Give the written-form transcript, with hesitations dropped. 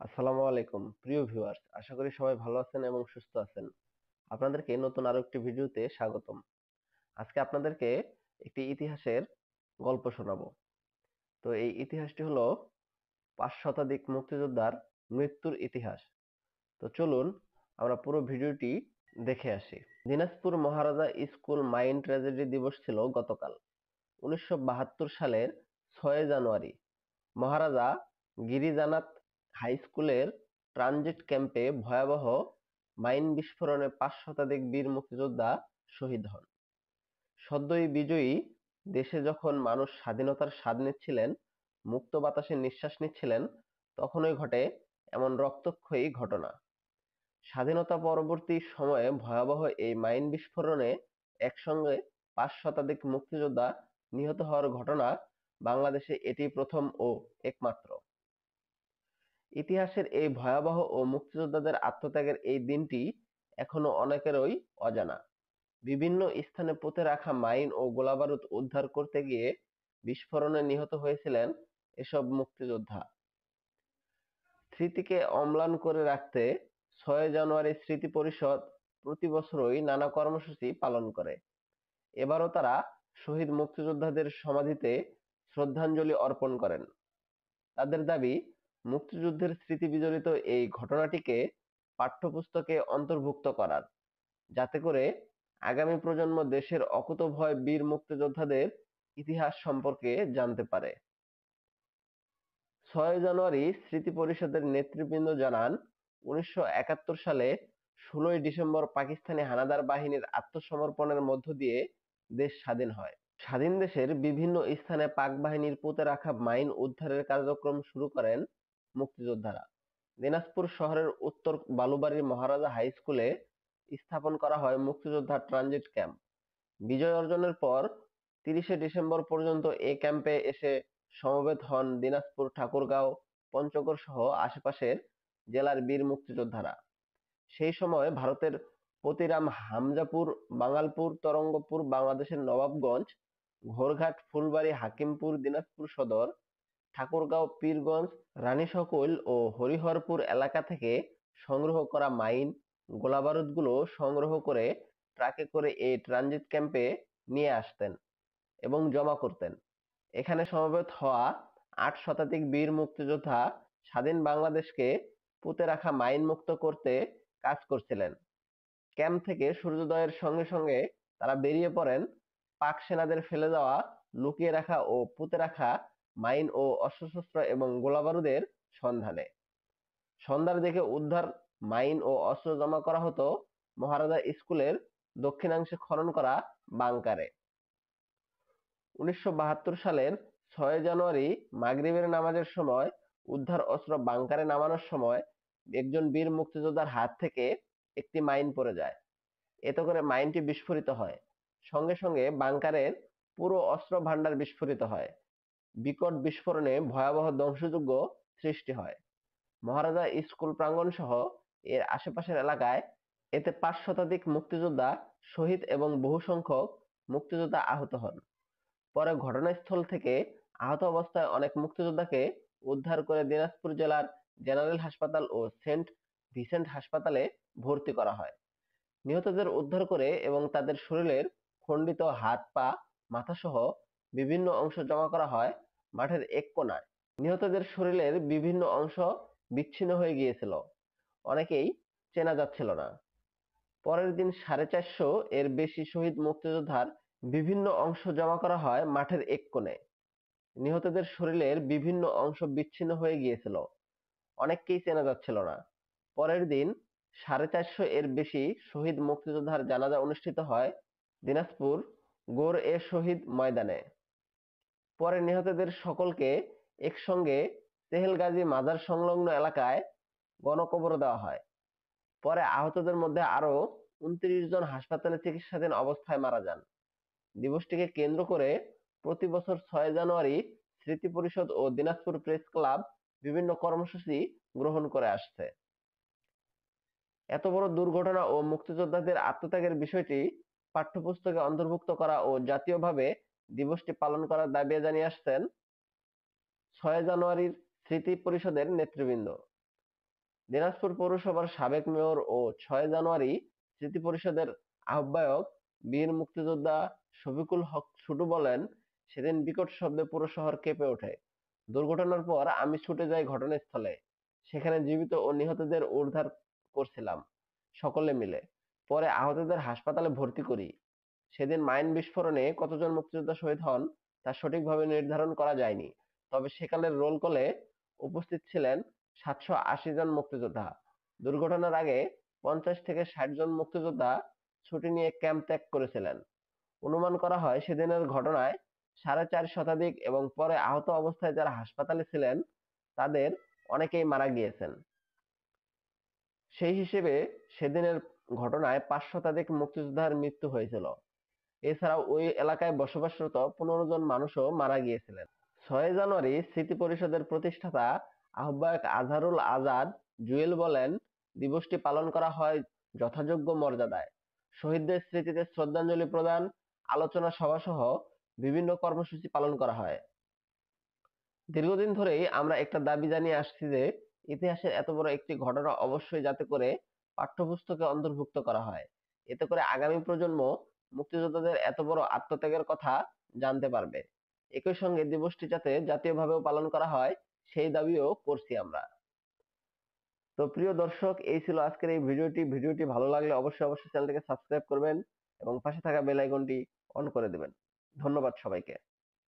আসসালামু আলাইকুম প্রিয় ভিউয়ার্স, আশা করি সবাই ভালো আছেন এবং সুস্থ আছেন। আপনাদেরকে নতুন আরো একটি ভিডিওতে স্বাগতম। আজকে আপনাদেরকে একটি ইতিহাসের গল্প শোনাবো। তো এই ইতিহাসটি হলো 5 শতাধিক মুক্তিযোদ্ধার মৃত্যুর ইতিহাস। তো চলুন আমরা পুরো ভিডিওটি দেখে আসি। দিনাজপুর মহারাজা স্কুল মাইন ট্র্যাজেডি দিবস ছিল গতকাল 1972 সালের 6 জানুয়ারি। মহারাজা গিরিজানাথ হাই স্কুলের ট্রানজিট ক্যাম্পে ভয়াবহ মাইন বিস্ফোরণে 5 শতাধিক বীর মুক্তিযোদ্ধা শহীদ হন। সদ্যই বিজয়ী দেশে যখন মানুষ স্বাধীনতার স্বাদ নিচ্ছিলেন, মুক্ত বাতাসে নিঃশ্বাস নিচ্ছিলেন, তখনই ঘটে এমন রক্তক্ষয়ী ঘটনা। স্বাধীনতা পরবর্তী সময়ে ভয়াবহ এই মাইন বিস্ফোরণে একসঙ্গে 5 শতাধিক মুক্তিযোদ্ধা নিহত হওয়ার ঘটনা বাংলাদেশে এটি প্রথম ও একমাত্র। ইতিহাসের এই ভয়াবহ ও মুক্তিযোদ্ধাদের আত্মত্যাগের এই দিনটি এখনো অনেকেরই অজানা। বিভিন্ন স্থানে পুঁতে রাখা মাইন ও গোলাবারুদ উদ্ধার করতে গিয়ে বিস্ফোরণে নিহত হয়েছিলেন এসব মুক্তিযোদ্ধা। স্মৃতিকে অম্লান করে রাখতে 6 জানুয়ারি স্মৃতি পরিষদ প্রতি বছরই নানা কর্মসূচি পালন করে। এবারও তারা শহীদ মুক্তিযোদ্ধাদের সমাধিতে শ্রদ্ধাঞ্জলি অর্পণ করেন। তাদের দাবি, মুক্তিযুদ্ধের স্মৃতি বিজড়িত এই ঘটনাটিকে পাঠ্যপুস্তকে অন্তর্ভুক্ত করার, যাতে করে আগামী প্রজন্ম দেশের অকুতোভয় বীর মুক্তিযোদ্ধাদের ইতিহাস সম্পর্কে জানতে পারে। 6 জানুয়ারি স্মৃতি পরিষদের নেতৃবৃন্দ জানান, 1971 সালে 16 ডিসেম্বর পাকিস্তানি হানাদার বাহিনীর আত্মসমর্পণের মধ্য দিয়ে দেশ স্বাধীন হয়। স্বাধীন দেশের বিভিন্ন স্থানে পাক বাহিনীর পুঁতে রাখা মাইন উদ্ধারের কার্যক্রম শুরু করেন মুক্তিযোদ্ধারা। দিনাজপুর শহরের উত্তর বালুবাড়ির মহারাজা হাই স্কুলে স্থাপন করা হয় মুক্তিযোদ্ধা ট্রানজিট ক্যাম্প। বিজয় অর্জনের পর 30 ডিসেম্বর পর্যন্ত এ ক্যাম্পে এসে সমবেত হন দিনাজপুর, ঠাকুরগাঁও, পঞ্চগড় সহ আশেপাশের জেলার বীর মুক্তিযোদ্ধারা। সেই সময় ভারতের পতিরাম, হামজাপুর, বাঙ্গালপুর, তরঙ্গপুর, বাংলাদেশের নবাবগঞ্জ, ঘোড়ঘাট, ফুলবাড়ী, হাকিমপুর, দিনাজপুর সদর, ঠাকুরগাঁও, পীরগঞ্জ, রানীশকৈল ও হরিহরপুর এলাকা থেকে সংগ্রহ করা মাইন, গোলাবারুদগুলো সংগ্রহ করে ট্রাকে করে এই ট্রানজিট ক্যাম্পে নিয়ে আসতেন এবং জমা করতেন। এখানে সমবেত হওয়া 8 শতাধিক বীর মুক্তিযোদ্ধা স্বাধীন বাংলাদেশকে পুঁতে রাখা মাইন মুক্ত করতে কাজ করছিলেন। ক্যাম্প থেকে সূর্যোদয়ের সঙ্গে সঙ্গে তারা বেরিয়ে পড়েন পাক সেনাদের ফেলে দেওয়া, লুকিয়ে রাখা ও পুঁতে রাখা মাইন ও অস্ত্রশস্ত্র এবং গোলাবারুদের সন্ধানে। সন্ধ্যার দিকে উদ্ধার মাইন ও অস্ত্র জমা করা হতো মহারাজা স্কুলের দক্ষিণাংশে খনন করা বাংকারে। 1972 সালের 6 জানুয়ারি মাগরিবের নামাজের সময় উদ্ধার অস্ত্র বাংকারে নামানোর সময় একজন বীর মুক্তিযোদ্ধার হাত থেকে একটি মাইন পড়ে যায়। এতে করে মাইনটি বিস্ফোরিত হয়। সঙ্গে সঙ্গে বাংকারের পুরো অস্ত্র ভান্ডার বিস্ফোরিত হয়। বিকট বিস্ফোরণে ভয়াবহ ধ্বংসযজ্ঞ সৃষ্টি হয়। মহারাজা স্কুল প্রাঙ্গণ সহ এর আশেপাশের এলাকায় এতে 5 শতাধিক মুক্তিযোদ্ধা শহীদ এবং বহু সংখ্যক মুক্তিযোদ্ধা আহত হন। পরে ঘটনাস্থল থেকে আহত অবস্থায় অনেক মুক্তিযোদ্ধাকে উদ্ধার করে দিনাজপুর জেলার জেনারেল হাসপাতাল ও সেন্ট ভিসেন্ট হাসপাতালে ভর্তি করা হয়। নিহতদের উদ্ধার করে এবং তাদের শরীরের খণ্ডিত হাত, পা, মাথা সহ বিভিন্ন অংশ জমা করা হয় মাঠের এক কোণায়। নিহতদের শরীরের বিভিন্ন অংশ বিচ্ছিন্ন হয়ে গিয়েছিল, অনেকেই চেনা যাচ্ছিল না। পরের দিন 450 এর বেশি শহীদ মুক্তিযোদ্ধার বিভিন্ন অংশ জমা করা হয় মাঠের এক কোণে। নিহতদের শরীরের বিভিন্ন অংশ বিচ্ছিন্ন হয়ে গিয়েছিল, অনেককেই চেনা যাচ্ছিল না। পরের দিন 450 এর বেশি শহীদ মুক্তিযোদ্ধার জানাজা অনুষ্ঠিত হয় দিনাজপুর গোর-এ শহীদ ময়দানে। পরে নিহতদের সকলকে একসঙ্গে তেহেলগাজী মাজার সংলগ্ন এলাকায় গণকবর দেওয়া হয়। পরে আহতদের মধ্যে আরো 29 জন হাসপাতালে চিকিৎসাধীন অবস্থায় মারা যান। দিবসটিকে কেন্দ্র করে প্রতি বছর 6 জানুয়ারি স্মৃতি পরিষদ ও দিনাজপুর প্রেস ক্লাব বিভিন্ন কর্মসূচি গ্রহণ করে আসছে। এত বড় দুর্ঘটনা ও মুক্তিযোদ্ধাদের আত্মত্যাগের বিষয়টি পাঠ্যপুস্তকে অন্তর্ভুক্ত করা ও জাতীয়ভাবে দিবসটি পালন করার দাবি জানিয়ে আসছেন 6 জানুয়ারির স্মৃতি পরিষদের নেতৃবৃন্দ। দিনাজপুর পৌরসভার সাবেক মেয়র ও ৬ জানুয়ারি স্মৃতি পরিষদের আহ্বায়ক বীর মুক্তিযোদ্ধা শফিকুল হক ছুটু বলেন, সেদিন বিকট শব্দে পুরো শহর কেঁপে ওঠে। দুর্ঘটনার পর আমি ছুটে যাই ঘটনাস্থলে। সেখানে জীবিত ও নিহতদের উদ্ধার করছিলাম সকলে মিলে। পরে আহতদের হাসপাতালে ভর্তি করি। সেদিন মাইন বিস্ফোরণে কতজন মুক্তিযোদ্ধা শহীদ হন তা সঠিকভাবে নির্ধারণ করা যায়নি। তবে সেকালের রোল কলে উপস্থিত ছিলেন ৭৮০ জন মুক্তিযোদ্ধা। দুর্ঘটনার আগে ৫০ থেকে ৬০ জন মুক্তিযোদ্ধা ছুটি নিয়ে ক্যাম্প ত্যাগ করেছিলেন। অনুমান করা হয় সেদিনের ঘটনায় ৪.৫ শতাধিক এবং পরে আহত অবস্থায় যারা হাসপাতালে ছিলেন তাদের অনেকেই মারা গিয়েছেন। সেই হিসেবে সেদিনের ঘটনায় ৫ শতাধিক মুক্তিযোদ্ধার মৃত্যু হয়েছিল। এছাড়াও ওই এলাকায় বসবাসরত ১৫ জন মানুষও মারা গিয়েছিলেন। ৬ জানুয়ারি স্মৃতি পরিষদের প্রতিষ্ঠাতা আহ্বায়ক আজহারুল আজাদ জুয়েল বলেন, দিবসটি পালন করা হয় যথাযোগ্য মর্যাদায়। শহীদদের স্মৃতিতে শ্রদ্ধাঞ্জলি প্রদান, আলোচনা সভা সহ বিভিন্ন কর্মসূচি পালন করা হয়। দীর্ঘদিন ধরেই আমরা একটা দাবি জানিয়ে আসছি যে ইতিহাসের এত বড় একটি ঘটনা অবশ্যই যাতে করে পাঠ্যপুস্তকে অন্তর্ভুক্ত করা হয়। এতে করে আগামী প্রজন্ম মুক্তিযোদ্ধাদের এত বড় আত্মত্যাগের কথা জানতে পারবে। একই সঙ্গে দিবসটি যাতে জাতীয়ভাবেও পালন করা হয় সেই দাবিও করছি আমরা। তো প্রিয় দর্শক, এই ছিল আজকের এই ভিডিওটি ভালো লাগলে অবশ্যই চ্যানেলটিকে সাবস্ক্রাইব করবেন এবং পাশে থাকা বেল আইকনটি অন করে দেবেন। ধন্যবাদ সবাইকে।